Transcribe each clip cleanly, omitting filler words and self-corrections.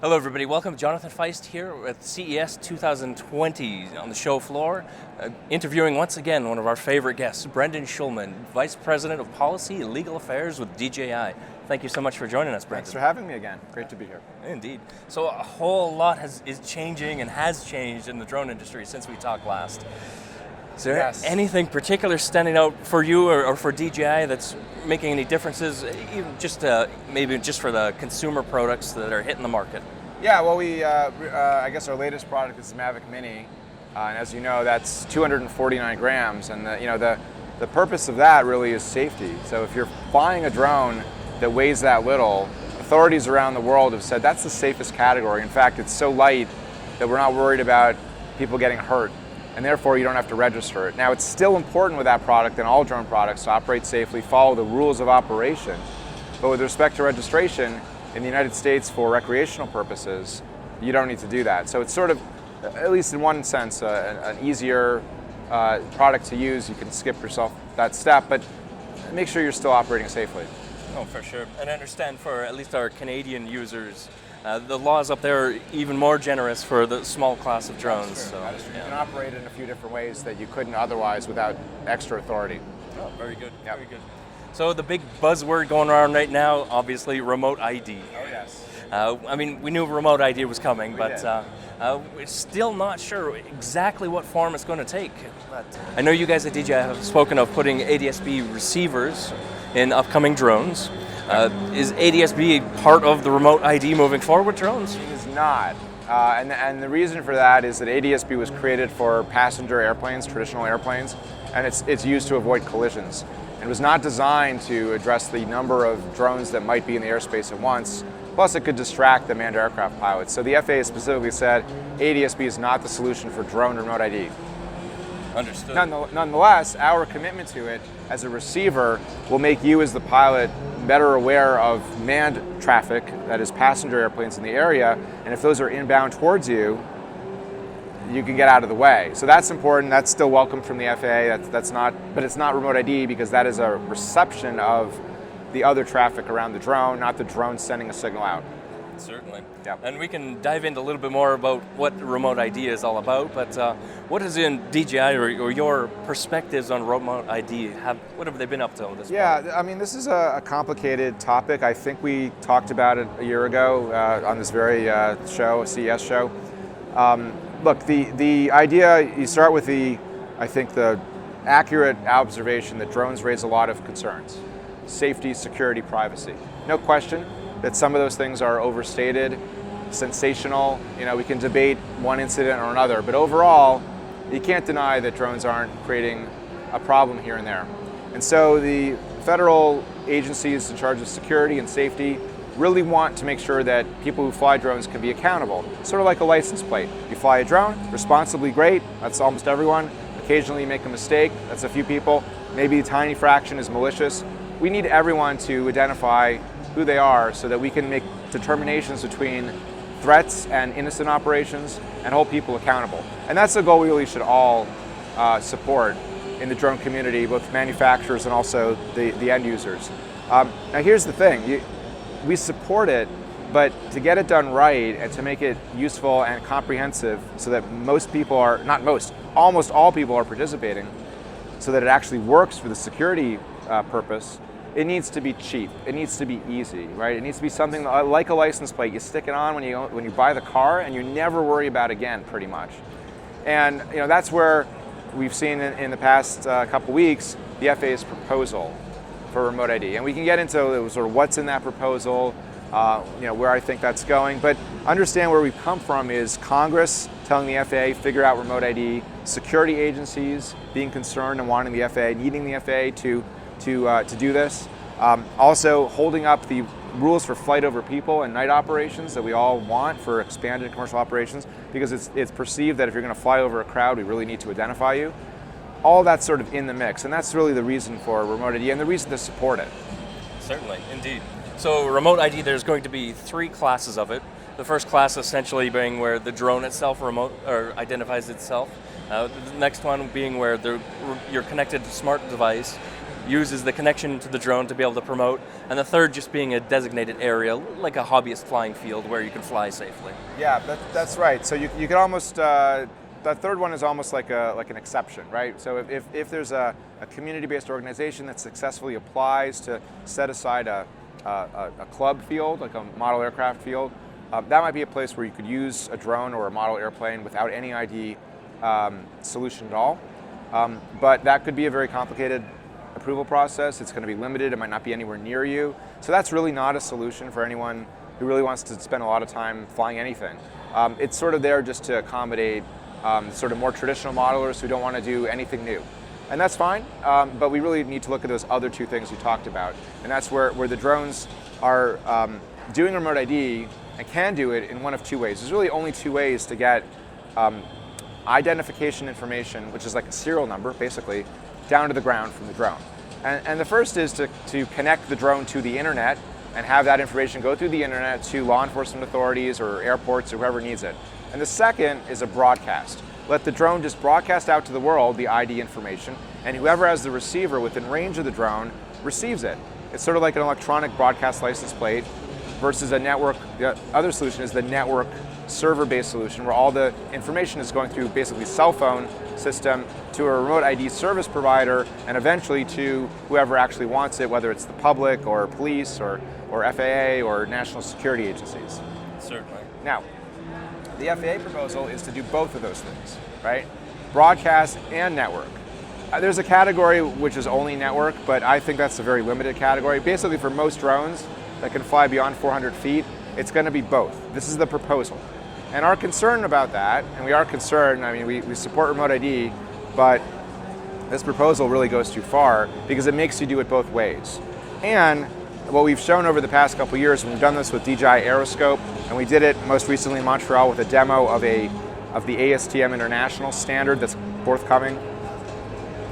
Hello everybody, welcome. Jonathan Feist here at CES 2020 on the show floor, interviewing once again one of our favorite guests, Brendan Schulman, Vice President of Policy and Legal Affairs with DJI. Thank you so much for joining us, Brendan. Thanks for having me again. Great to be here. Indeed. So a whole lot is changing and has changed in the drone industry since we talked last. Is there anything particular standing out for you or for DJI that's making any differences, even just maybe just for the consumer products that are hitting the market? Yeah, well, I guess our latest product is the Mavic Mini, and as you know, that's 249 grams, and the purpose of that really is safety. So if you're flying a drone that weighs that little, authorities around the world have said that's the safest category. In fact, it's so light that we're not worried about people getting hurt, and therefore you don't have to register it. Now, it's still important with that product and all drone products to operate safely, follow the rules of operation, but with respect to registration, in the United States for recreational purposes, you don't need to do that. So it's sort of, at least in one sense, an easier product to use. You can skip yourself that step, but make sure you're still operating safely. Oh, for sure. And I understand for at least our Canadian users, the laws up there are even more generous for the small class of drones. So, yeah. You can operate in a few different ways that you couldn't otherwise without extra authority. Oh, very good. Yep. Very good. So the big buzzword going around right now, obviously, remote ID. Oh, yes. I mean, we knew remote ID was coming, but we're still not sure exactly what form it's going to take. But I know you guys at DJI have spoken of putting ADS-B receivers in upcoming drones. Is ADS-B part of the remote ID moving forward with drones? It is not. And the reason for that is that ADS-B was created for passenger airplanes, traditional airplanes, and it's used to avoid collisions. It was not designed to address the number of drones that might be in the airspace at once. Plus, it could distract the manned aircraft pilots. So the FAA specifically said ADS-B is not the solution for drone remote ID. Understood. Nonetheless, our commitment to it as a receiver will make you as the pilot better aware of manned traffic, that is passenger airplanes in the area, and if those are inbound towards you, you can get out of the way. So that's important. That's still welcome from the FAA. But it's not remote ID because that is a reception of the other traffic around the drone, not the drone sending a signal out. Certainly. Yep. And we can dive into a little bit more about what remote ID is all about, but what is in DJI or your perspectives on remote ID? What have they been up to on this point? Yeah, I mean, this is a complicated topic. I think we talked about it a year ago on this very show, CES show. Look, the idea, you start with the accurate observation that drones raise a lot of concerns. Safety, security, privacy. No question that some of those things are overstated, sensational. We can debate one incident or another, but overall, you can't deny that drones aren't creating a problem here and there. And so the federal agencies in charge of security and safety really want to make sure that people who fly drones can be accountable. Sort of like a license plate. You fly a drone, responsibly, great, that's almost everyone. Occasionally you make a mistake, that's a few people. Maybe a tiny fraction is malicious. We need everyone to identify who they are so that we can make determinations between threats and innocent operations and hold people accountable. And that's a goal we really should all support in the drone community, both manufacturers and also the end users. Now here's the thing. We support it, but to get it done right and to make it useful and comprehensive so that almost all people are participating, so that it actually works for the security purpose, it needs to be cheap. It needs to be easy, right? It needs to be something like a license plate. You stick it on when you buy the car and you never worry about it again, pretty much. And that's where we've seen in the past couple weeks the FAA's proposal for remote ID. And we can get into sort of what's in that proposal, where I think that's going. But understand where we've come from is Congress telling the FAA, figure out remote ID, security agencies being concerned and wanting the FAA, needing the FAA to do this. Also holding up the rules for flight over people and night operations that we all want for expanded commercial operations, because it's perceived that if you're going to fly over a crowd, we really need to identify you. All that's sort of in the mix, and that's really the reason for remote ID and the reason to support it. Certainly, indeed. So remote ID, there's going to be 3 classes of it. The first class essentially being where the drone itself identifies itself. The next one being where you're connected to a smart device, uses the connection to the drone to be able to promote, and the third just being a designated area, like a hobbyist flying field where you can fly safely. Yeah, that's right. So you could almost, that third one is almost like an exception, right? So if there's a community-based organization that successfully applies to set aside a club field, like a model aircraft field, that might be a place where you could use a drone or a model airplane without any ID solution at all. But that could be a very complicated approval process. It's going to be limited. It might not be anywhere near you. So that's really not a solution for anyone who really wants to spend a lot of time flying anything. It's sort of there just to accommodate sort of more traditional modelers who don't want to do anything new. And that's fine, but we really need to look at those other two things you talked about. And that's where the drones are doing remote ID and can do it in one of two ways. There's really only two ways to get identification information, which is like a serial number, basically, down to the ground from the drone. And the first is to connect the drone to the internet and have that information go through the internet to law enforcement authorities or airports or whoever needs it. And the second is a broadcast. Let the drone just broadcast out to the world the ID information, and whoever has the receiver within range of the drone receives it. It's sort of like an electronic broadcast license plate versus a network. The other solution is the network server-based solution where all the information is going through basically cell phone system to a remote ID service provider and eventually to whoever actually wants it, whether it's the public or police or FAA or national security agencies. Certainly. Now, the FAA proposal is to do both of those things, right? Broadcast and network. There's a category which is only network, but I think that's a very limited category. Basically, for most drones that can fly beyond 400 feet, it's going to be both. This is the proposal. And our concern about that, and we are concerned, I mean, we support remote ID, but this proposal really goes too far because it makes you do it both ways. And what we've shown over the past couple years, and we've done this with DJI Aeroscope, and we did it most recently in Montreal with a demo of the ASTM International standard that's forthcoming,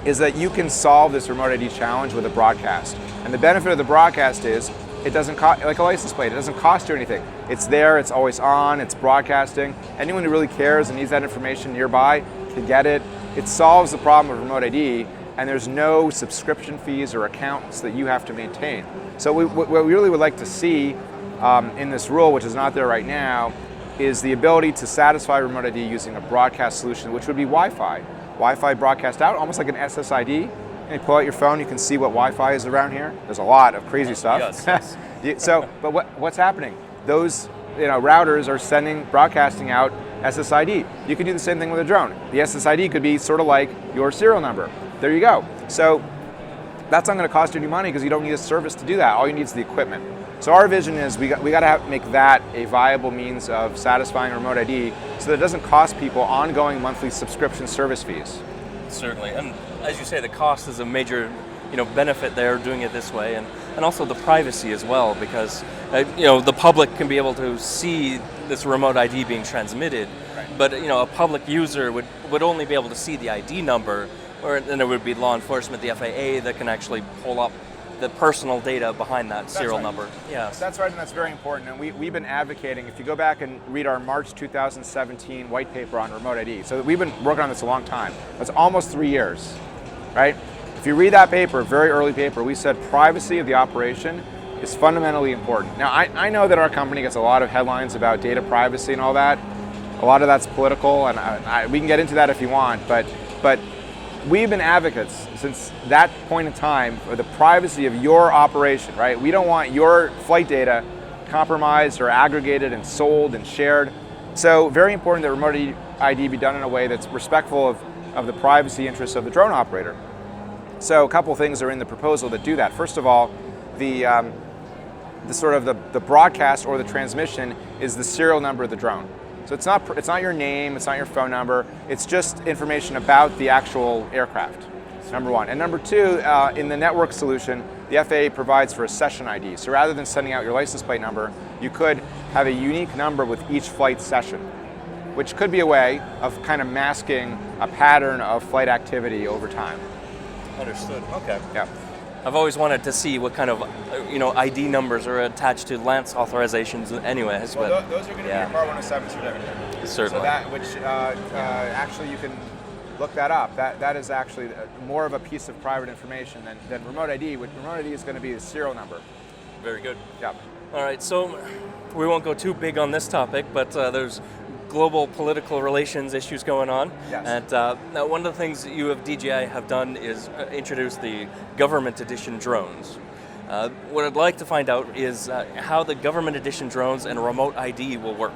is that you can solve this remote ID challenge with a broadcast. And the benefit of the broadcast is it doesn't cost, like a license plate, it doesn't cost you anything. It's there, it's always on, it's broadcasting. Anyone who really cares and needs that information nearby can get it. It solves the problem of remote ID, and there's no subscription fees or accounts that you have to maintain. So what we really would like to see in this rule, which is not there right now, is the ability to satisfy remote ID using a broadcast solution, which would be Wi-Fi. Wi-Fi broadcast out, almost like an SSID. And you pull out your phone, you can see what Wi-Fi is around here. There's a lot of crazy stuff. Yes. But what's happening? Those routers are broadcasting out SSID. You could do the same thing with a drone. The SSID could be sort of like your serial number. There you go. So that's not going to cost you any money because you don't need a service to do that. All you need is the equipment. So our vision is we got to make that a viable means of satisfying remote ID so that it doesn't cost people ongoing monthly subscription service fees. Certainly, and as you say, the cost is a major, benefit there doing it this way, and also the privacy as well, because the public can be able to see this remote ID being transmitted, right. But a public user would only be able to see the ID number, or then it would be law enforcement, the FAA, that can actually pull up the personal data behind that serial number. Yes. That's right, and that's very important. And we've been advocating, if you go back and read our March 2017 white paper on remote ID, so we've been working on this a long time. That's almost 3 years, right? If you read that paper, very early paper, we said privacy of the operation is fundamentally important. Now, I know that our company gets a lot of headlines about data privacy and all that. A lot of that's political, and we can get into that if you want, but we've been advocates since that point in time for the privacy of your operation, right? We don't want your flight data compromised or aggregated and sold and shared. So very important that remote ID be done in a way that's respectful of the privacy interests of the drone operator. So a couple things are in the proposal that do that. First of all, the broadcast or the transmission is the serial number of the drone. So it's not your name, it's not your phone number, it's just information about the actual aircraft, number one. And number two, in the network solution, the FAA provides for a session ID. So rather than sending out your license plate number, you could have a unique number with each flight session, which could be a way of kind of masking a pattern of flight activity over time. Understood, okay. Yeah. I've always wanted to see what kind of, ID numbers are attached to LANC authorizations anyways. Well, those are going to be your Part 107 certificate. Certainly. So that, which actually you can look that up. That is actually more of a piece of private information than remote ID. Remote ID is going to be the serial number. Very good. Yeah. All right, so we won't go too big on this topic, but there's global political relations issues going on. Yes. And now one of the things that you of DJI have done is introduce the government edition drones. What I'd like to find out is how the government edition drones and remote ID will work.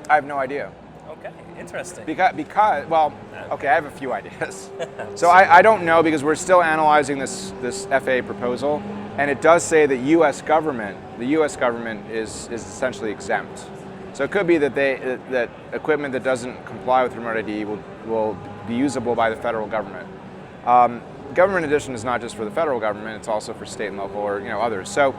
I have no idea. Okay, interesting. Because well, okay, I have a few ideas. So I don't know because we're still analyzing this FAA proposal, and it does say that the U.S. government is essentially exempt. So it could be that that equipment that doesn't comply with remote ID will be usable by the federal government. Government edition is not just for the federal government; it's also for state and local, or others. So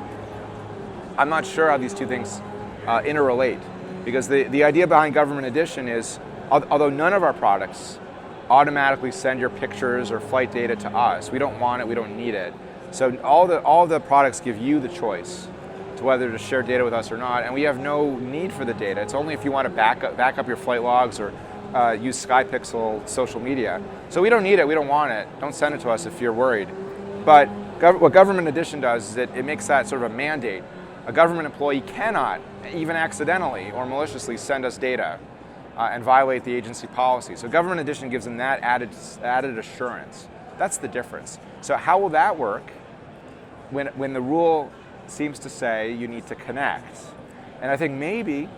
I'm not sure how these two things interrelate, because the idea behind government edition is, although none of our products automatically send your pictures or flight data to us, we don't want it, we don't need it. So all the products give you the choice to whether to share data with us or not, and we have no need for the data. It's only if you want to back up your flight logs or use SkyPixel social media. So we don't need it, we don't want it. Don't send it to us if you're worried. But what Government Edition does is that it makes that sort of a mandate. A government employee cannot, even accidentally or maliciously, send us data and violate the agency policy. So Government Edition gives them that added assurance. That's the difference. So how will that work when the rule seems to say you need to connect? And I think maybe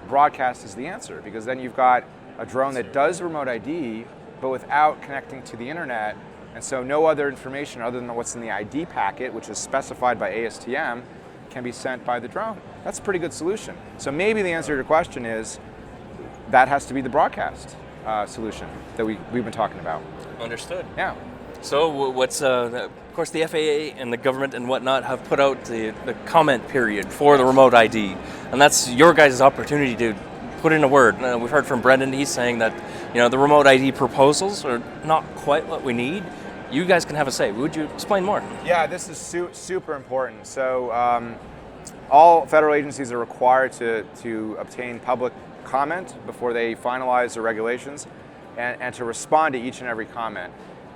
broadcast is the answer, because then you've got a drone that does remote ID, but without connecting to the internet, and so no other information other than what's in the ID packet, which is specified by ASTM, can be sent by the drone. That's a pretty good solution. So maybe the answer to your question is that has to be the broadcast solution that we've been talking about. Understood. Yeah. So what's, of course, the FAA and the government and whatnot have put out the comment period for the remote ID, and that's your guys' opportunity to put in a word. We've heard from Brendan, he's saying that the remote ID proposals are not quite what we need. You guys can have a say. Would you explain more? Yeah, this is super important. So all federal agencies are required to obtain public comment before they finalize the regulations, and to respond to each and every comment.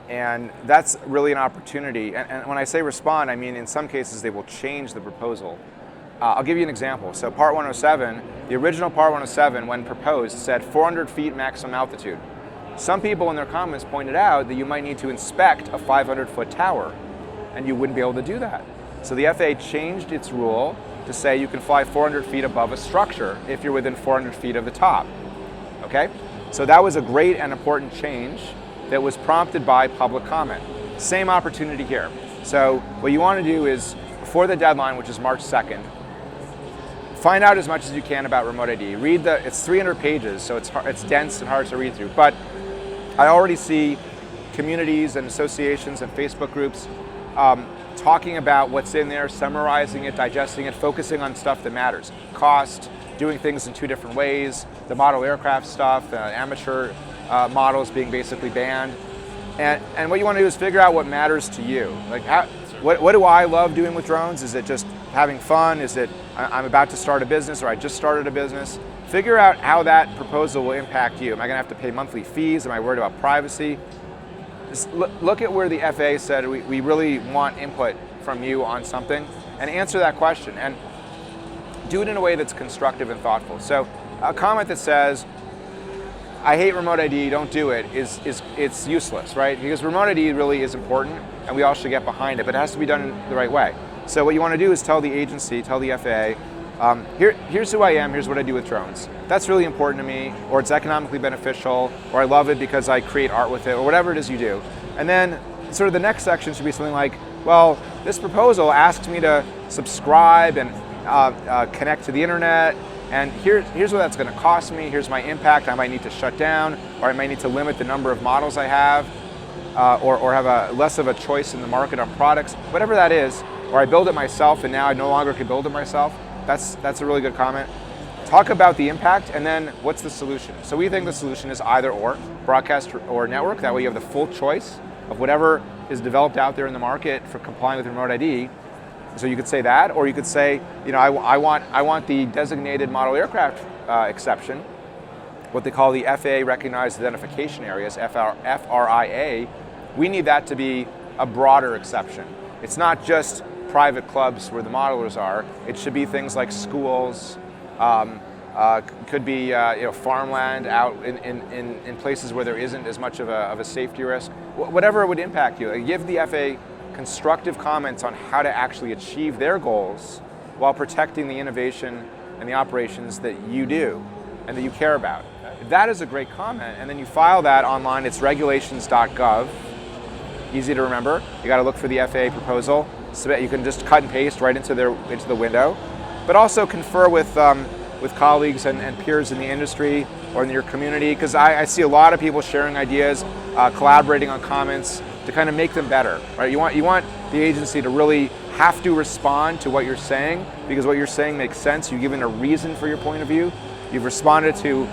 And that's really an opportunity. And when I say respond, I mean in some cases they will change the proposal. I'll give you an example. So Part 107, the original Part 107 when proposed said 400 feet maximum altitude. Some people in their comments pointed out that you might need to inspect a 500-foot tower, and you wouldn't be able to do that. So the FAA changed its rule to say you can fly 400 feet above a structure if you're within 400 feet of the top. Okay? So that was a great and important change that was prompted by public comment. Same opportunity here. So what you want to do is, before the deadline, which is March 2nd, find out as much as you can about remote ID. Read it's 300 pages, so it's dense and hard to read through. But I already see communities and associations and Facebook groups talking about what's in there, summarizing it, digesting it, focusing on stuff that matters. Cost, doing things in two different ways, the model aircraft stuff, amateur models being basically banned. And what you want to do is figure out what matters to you. Like, what do I love doing with drones? Is it just having fun? Is it I'm about to start a business, or I just started a business? Figure out how that proposal will impact you. Am I going to have to pay monthly fees? Am I worried about privacy? Just look at where the FAA said we really want input from you on something, and answer that question. And do it in a way that's constructive and thoughtful. So a comment that says, I hate remote ID, don't do it, it's useless, right? Because remote ID really is important, and we all should get behind it, but it has to be done in the right way. So what you want to do is tell the agency, tell the FAA, here's who I am, here's what I do with drones. That's really important to me, or it's economically beneficial, or I love it because I create art with it, or whatever it is you do. And then sort of the next section should be something like, well, this proposal asks me to subscribe and connect to the internet, and here's what that's going to cost me, here's my impact, I might need to shut down, or I might need to limit the number of models I have, or have less of a choice in the market on products, whatever that is, or I build it myself and now I no longer can build it myself. That's a really good comment. Talk about the impact, and then what's the solution? So we think the solution is either or, broadcast or network. That way you have the full choice of whatever is developed out there in the market for complying with remote ID. So you could say that, or you could say, I want the designated model aircraft exception, what they call the FAA recognized identification areas, FRIA, we need that to be a broader exception. It's not just private clubs where the modelers are. It should be things like schools, could be farmland out in places where there isn't as much of a safety risk. Whatever would impact you. Give the FAA constructive comments on how to actually achieve their goals while protecting the innovation and the operations that you do and that you care about. That is a great comment, and then you file that online. It's regulations.gov. Easy to remember. You got to look for the FAA proposal. So you can just cut and paste right into the window, but also confer with colleagues and peers in the industry or in your community, because I see a lot of people sharing ideas, collaborating on comments to kind of make them better. Right? You want the agency to really have to respond to what you're saying, because what you're saying makes sense. You've given a reason for your point of view. You've responded to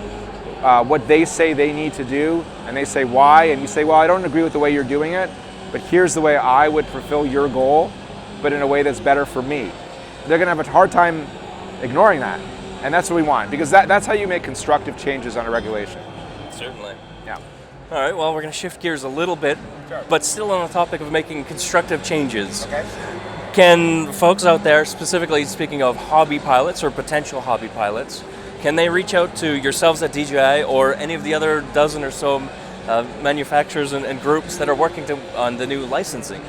what they say they need to do, and they say why, and you say, well, I don't agree with the way you're doing it, but here's the way I would fulfill your goal, but in a way that's better for me. They're going to have a hard time ignoring that, and that's what we want, because that's how you make constructive changes on a regulation. Certainly. Yeah. All right, well, we're going to shift gears a little bit, but still on the topic of making constructive changes. Okay. Can folks out there, specifically speaking of hobby pilots or potential hobby pilots, can they reach out to yourselves at DJI or any of the other dozen or so manufacturers and groups that are working on the new licensing?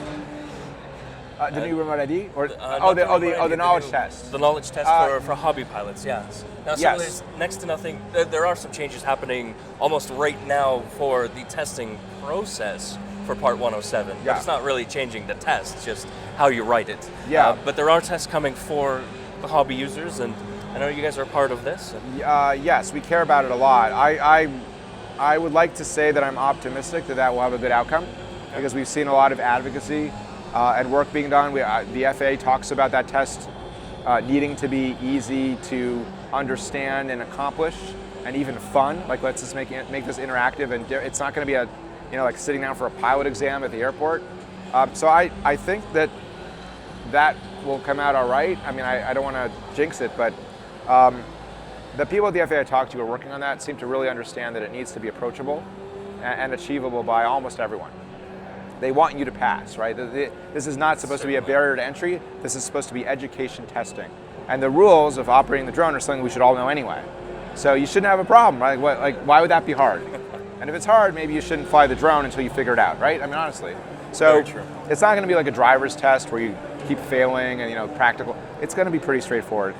The new remote ID, or the knowledge test. The knowledge test for hobby pilots, yes. Now, so Yes. there's next to nothing. There are some changes happening almost right now for the testing process for Part 107. Yeah. But it's not really changing the test; it's just how you write it. Yeah. But there are tests coming for the hobby users, and I know you guys are a part of this. Yes, we care about it a lot. I would like to say that I'm optimistic that will have a good outcome, because we've seen a lot of advocacy and work being done. The FAA talks about that test needing to be easy to understand and accomplish, and even fun. Like, let's just make this interactive, and it's not going to be like sitting down for a pilot exam at the airport. So I think that will come out all right. I mean, I don't want to jinx it, but the people at the FAA I talked to who are working on that seem to really understand that it needs to be approachable and achievable by almost everyone. They want you to pass, right? This is not supposed to be a barrier to entry. This is supposed to be education testing. And the rules of operating the drone are something we should all know anyway. So you shouldn't have a problem, right? Why would that be hard? And if it's hard, maybe you shouldn't fly the drone until you figure it out, right? I mean, honestly. So it's not going to be like a driver's test where you keep failing and practical. It's going to be pretty straightforward.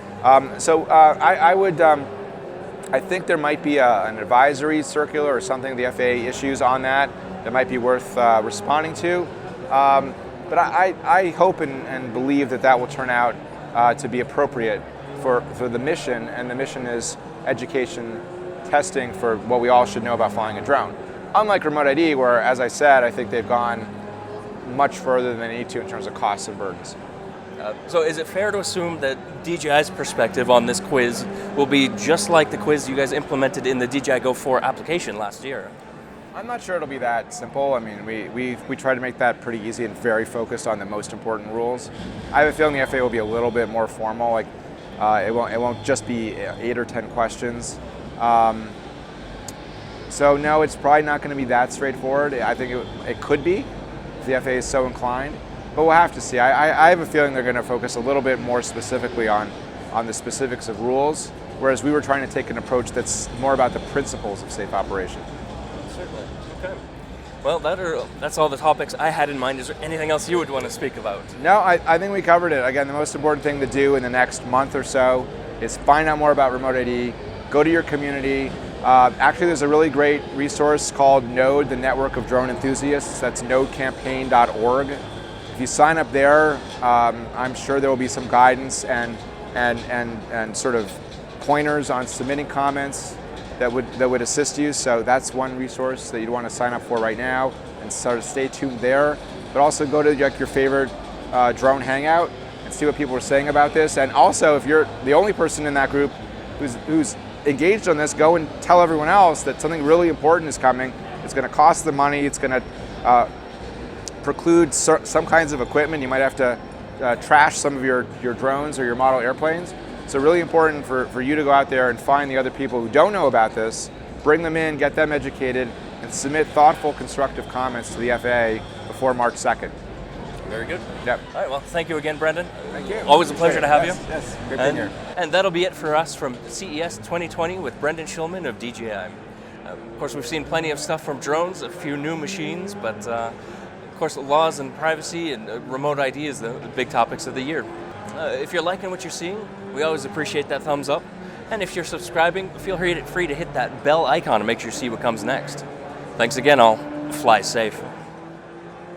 I think there might be an advisory circular or something the FAA issues on that might be worth responding to. But I hope and believe that will turn out to be appropriate for the mission, and the mission is education testing for what we all should know about flying a drone. Unlike remote ID, where, as I said, I think they've gone much further than they need to in terms of costs and burdens. So is it fair to assume that DJI's perspective on this quiz will be just like the quiz you guys implemented in the DJI Go 4 application last year? I'm not sure it'll be that simple. I mean, we try to make that pretty easy and very focused on the most important rules. I have a feeling the FAA will be a little bit more formal. Like, it won't just be 8 or 10 questions. So no, it's probably not going to be that straightforward. I think it could be if the FAA is so inclined, but we'll have to see. I have a feeling they're going to focus a little bit more specifically on the specifics of rules, whereas we were trying to take an approach that's more about the principles of safe operation. Certainly. Okay. Well, that's all the topics I had in mind. Is there anything else you would want to speak about? No, I think we covered it. Again, the most important thing to do in the next month or so is find out more about remote ID, go to your community. Actually, there's a really great resource called Node, the Network of Drone Enthusiasts. That's nodecampaign.org. If you sign up there, I'm sure there will be some guidance and sort of pointers on submitting comments that would assist you. So that's one resource that you'd want to sign up for right now, and sort of stay tuned there. But also go to your favorite drone hangout and see what people are saying about this. And also, if you're the only person in that group who's engaged on this, go and tell everyone else that something really important is coming. It's going to cost them money. It's going to preclude some kinds of equipment. You might have to trash some of your drones or your model airplanes. So really important for you to go out there and find the other people who don't know about this, bring them in, get them educated, and submit thoughtful, constructive comments to the FAA before March 2nd. Very good. Yep. All right, well, thank you again, Brendan. Thank you. Always a pleasure to have you. Yes, good being here. And that'll be it for us from CES 2020 with Brendan Schulman of DJI. Of course, we've seen plenty of stuff from drones, a few new machines, but of course, laws and privacy and remote ID is the big topics of the year. If you're liking what you're seeing, we always appreciate that thumbs up. And if you're subscribing, feel free to hit that bell icon to make sure you see what comes next. Thanks again, all. Fly safe.